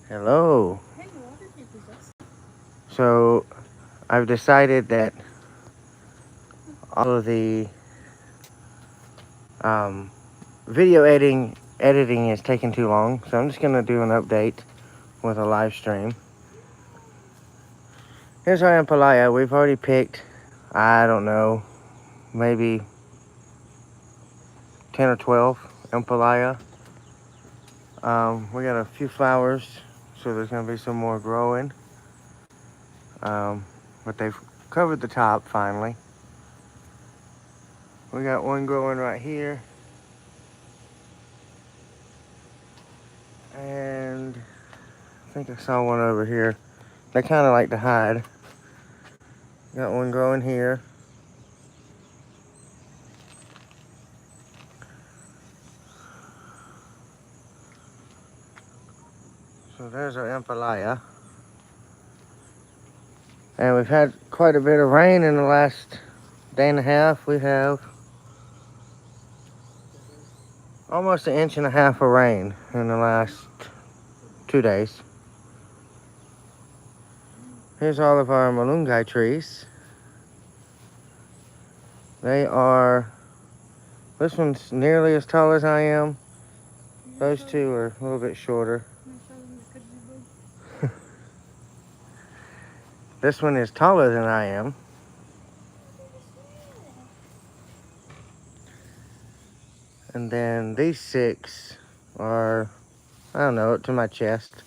Hello. So I've decided that all of the um, video editing is taking too long, so I'm just gonna do an update with a live stream. Here's our Ampalaya. We've already picked, I don't know, maybe 10 or 12 Ampalaya. We got a few flowers, so there's gonna be some more growing. But they've covered the top finally. We got one growing right here. And I think I saw one over here. They kind of like to hide. Got one growing here. So there's our Ampalaya. And we've had quite a bit of rain in the last day and a half. We have almost 1.5 inches of rain in the last 2 days. Here's all of our malunggay trees. This one's nearly as tall as I am. Those two are a little bit shorter. This one is taller than I am. And then these 6 are, I don't know, up to my chest.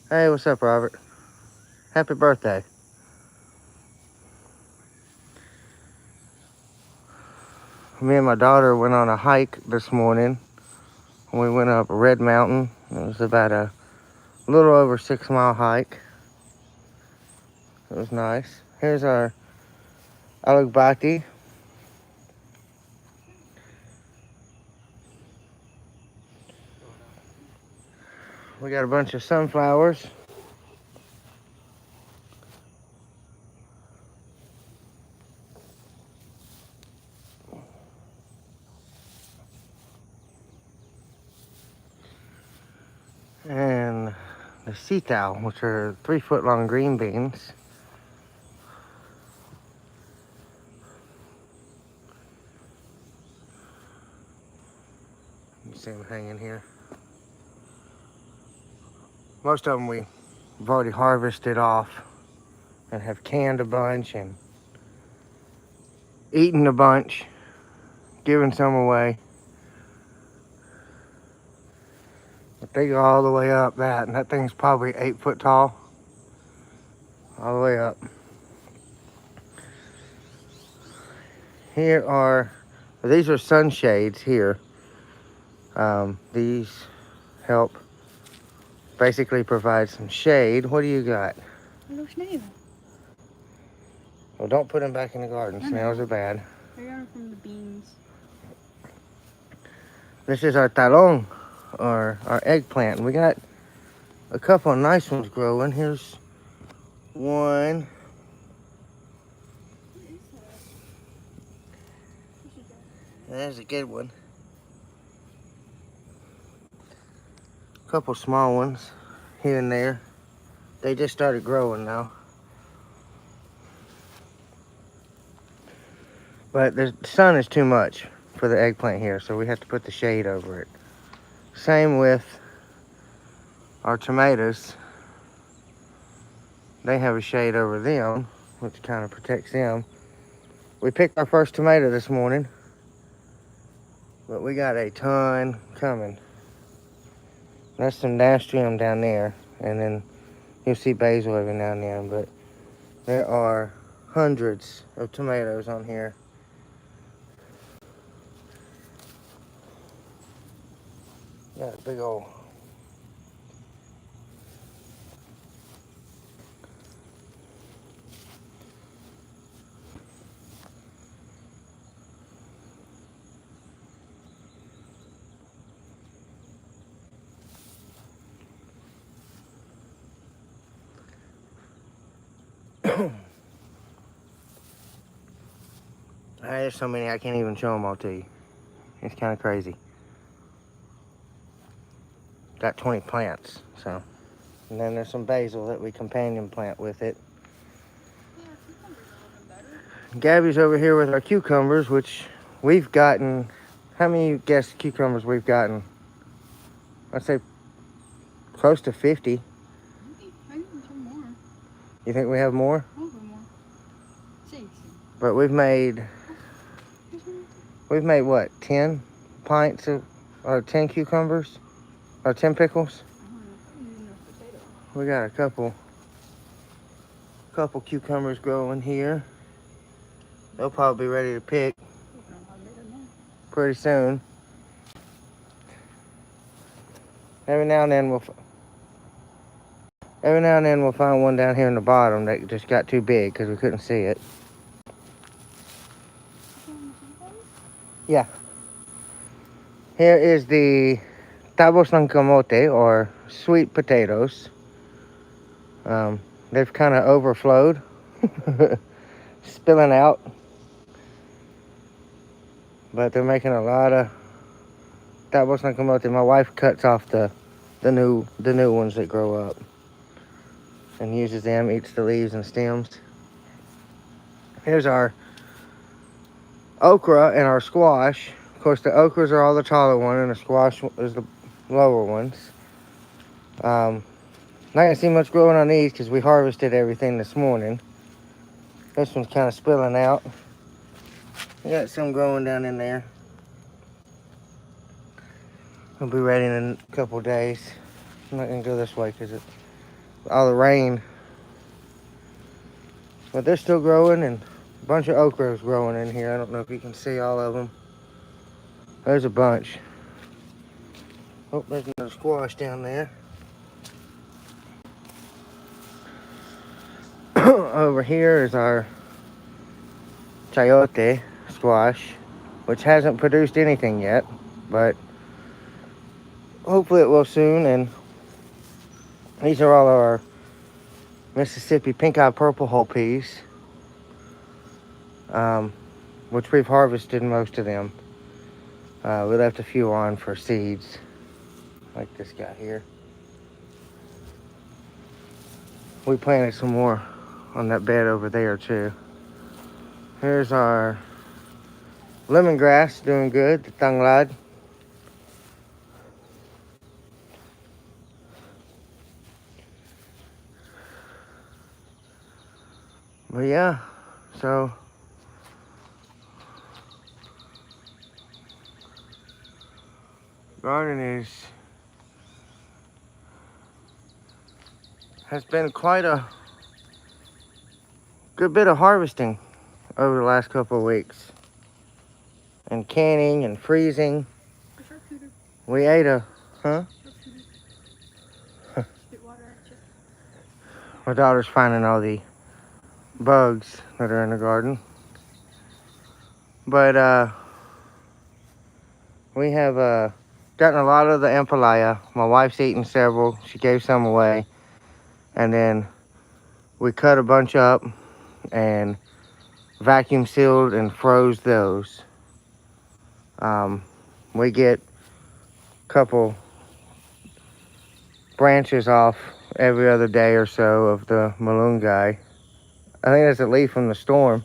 Hey, what's up, Robert? Happy birthday. Me and my daughter went on a hike this morning. We went up Red Mountain. It was about a little over 6-mile hike. It was nice. Here's our Alugbati. We got a bunch of sunflowers. And the sitaw, which are 3-foot-long green beans. You see them hanging here. Most of them we've already harvested off and have canned a bunch and eaten a bunch, given some away. But they go all the way up that, and that thing's probably 8 foot tall. All the way up. These are sunshades here. These help basically provide some shade. What do you got? Hello, snail. Well, don't put them back in the garden. Snails are bad. I got them from the beans. This is our talong, or our eggplant. We got a couple of nice ones growing. Here's one. There's a good one. A couple small ones here and there. They just started growing now. But the sun is too much for the eggplant here, so we have to put the shade over it. Same with our tomatoes. They have a shade over them, which kind of protects them. We picked our first tomato this morning, but we got a ton coming. That's some nasturtium down there, and then you'll see basil every now and then, but there are hundreds of tomatoes on here. Got a big old there's so many I can't even show them all to you. It's kind of crazy. got 20 plants. So, and then there's some basil that we companion plant with it. Yeah, cucumbers are a little better. Gabby's over here with our cucumbers, which we've gotten. How many guess cucumbers we've gotten? I'd say close to 50. I think some more. You think we have more? A little bit more. 6. But we've made what, 10 pints of, or 10 cucumbers? Or 10 pickles? We got a couple cucumbers growing here. They'll probably be ready to pick pretty soon. Every now and then we'll find one down here in the bottom that just got too big because we couldn't see it. Yeah. Here is the tabos ng kamote, or sweet potatoes. They've kind of overflowed, spilling out. But they're making a lot of tabos ng kamote. My wife cuts off the new ones that grow up and uses them, eats the leaves and stems. Here's our okra and our squash. Of course, the okras are all the taller one, and the squash is the lower ones. Not gonna see much growing on these because we harvested everything this morning. This one's kind of spilling out. We got some growing down in there. It'll be ready in a couple days. I'm not gonna go this way because it's all the rain. But they're still growing, and a bunch of okra is growing in here. I don't know if you can see all of them. There's a bunch. Oh, there's another squash down there. Over here is our chayote squash, which hasn't produced anything yet, but hopefully it will soon. And these are all our Mississippi pink-eye purple whole peas, which we've harvested most of them. We left a few on for seeds, like this guy here. We planted some more on that bed over there too. Here's our lemongrass, doing good, the tanglad. But yeah, so garden has been quite a good bit of harvesting over the last couple of weeks, and canning and freezing. We ate a my daughter's finding all the bugs that are in the garden, but we have gotten a lot of the ampalaya. My wife's eaten several. She gave some away, and then we cut a bunch up and vacuum sealed and froze those. We get a couple branches off every other day or so of the malunggay. I think that's a leaf from the storm.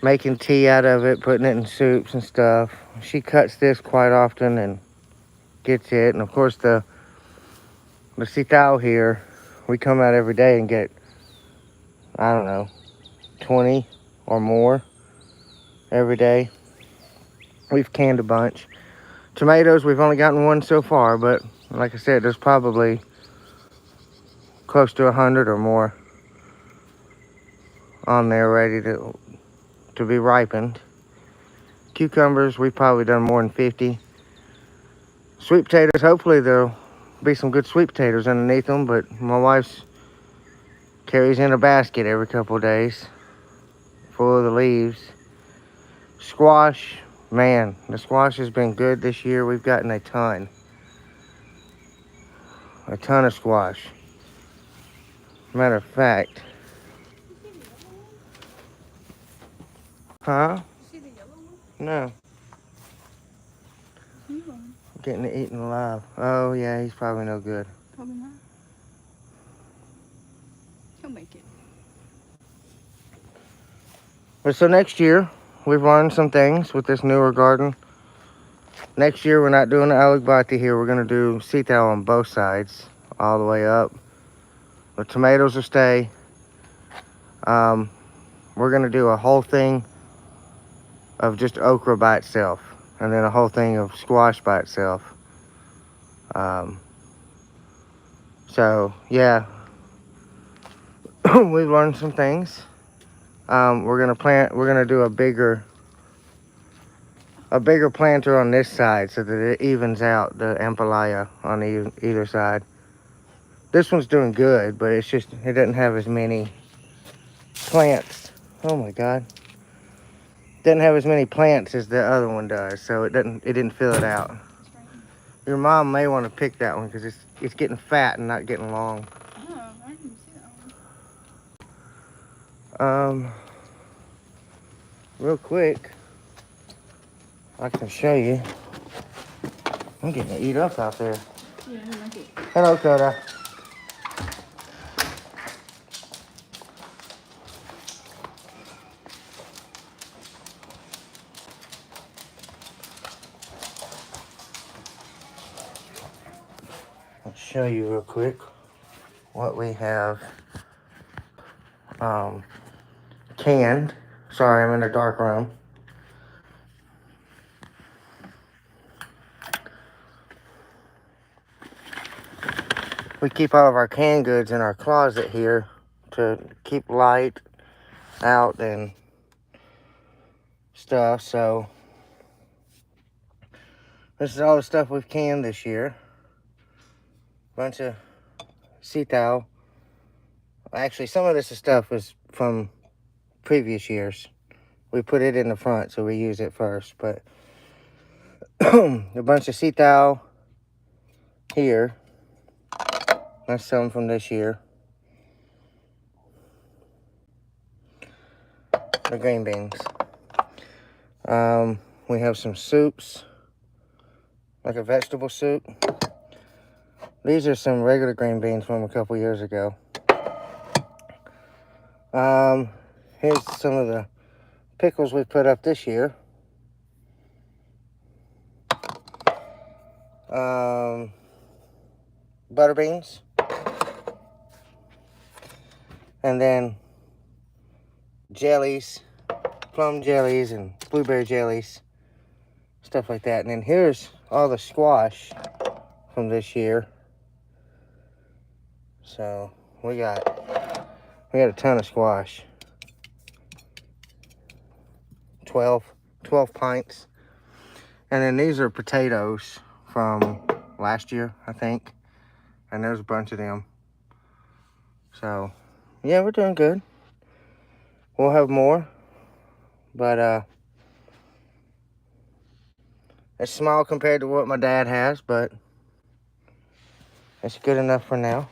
Making tea out of it, putting it in soups and stuff. She cuts this quite often and gets it. And of course the sitaw here, we come out every day and get, I don't know, 20 or more every day. We've canned a bunch. Tomatoes, we've only gotten one so far, but like I said, there's probably close to 100 or more on there ready to be ripened. Cucumbers, we've probably done more than 50. Sweet potatoes, hopefully there'll be some good sweet potatoes underneath them, but my wife carries in a basket every couple of days full of the leaves. Squash, man, the squash has been good this year. We've gotten a ton of squash. Matter of fact, huh? See the yellow one? No. You going? Getting eaten alive. Oh, yeah, he's probably no good. Probably not. He'll make it. But so next year, we've learned some things with this newer garden. Next year, we're not doing the aligbati here. We're going to do sitaw on both sides, all the way up. The tomatoes will stay. We're going to do a whole thing of just okra by itself, and then a whole thing of squash by itself. So, yeah, we've learned some things. We're going to do a bigger planter on this side so that it evens out the ampalaya on either side. This one's doing good, but it's just, it doesn't have as many plants. Oh my God. Doesn't have as many plants as the other one does, so it didn't fill it out. Your mom may want to pick that one because it's getting fat and not getting long. Oh, I didn't see that one. Real quick, I can show you. I'm getting to eat up out there. Yeah, I like it. Hello, Coda. I'll show you real quick what we have canned. Sorry, I'm in a dark room. We keep all of our canned goods in our closet here to keep light out and stuff. So this is all the stuff we've canned this year. Bunch of sitaw. Actually, some of this stuff is from previous years. We put it in the front, so we use it first. But a bunch of sitaw here. That's some from this year. The green beans. We have some soups, like a vegetable soup. These are some regular green beans from a couple years ago. Here's some of the pickles we put up this year. Butter beans. And then jellies, plum jellies and blueberry jellies, stuff like that. And then here's all the squash from this year. So we got a ton of squash. 12 pints. And then these are potatoes from last year, I think. And there's a bunch of them. So yeah, we're doing good. We'll have more, but it's small compared to what my dad has, but it's good enough for now.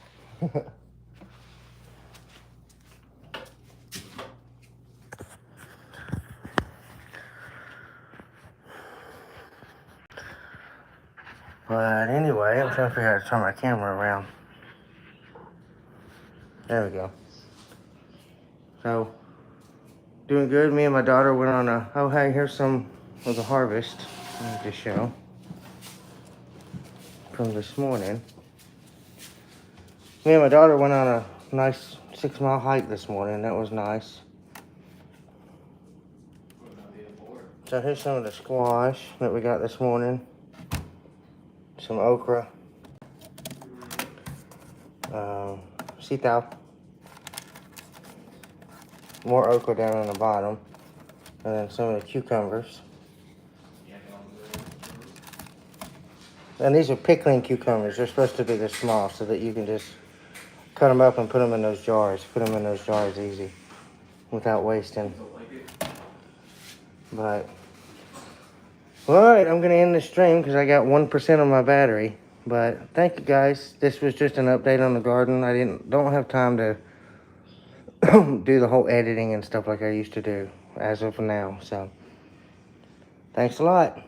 But anyway, I'm trying to figure out how to turn my camera around. There we go. So, doing good. Me and my daughter went on a, oh hey, here's some of the harvest I need to show from this morning. Me and my daughter went on a nice 6-mile hike this morning. That was nice. So here's some of the squash that we got this morning. Some okra. Sitaw. More okra down on the bottom. And then some of the cucumbers. And these are pickling cucumbers. They're supposed to be this small so that you can just cut them up and put them in those jars. Put them in those jars easy without wasting. But, well, all right, I'm going to end the stream because I got 1% on my battery. But thank you guys. This was just an update on the garden. I don't have time to do the whole editing and stuff like I used to do as of now. So, thanks a lot.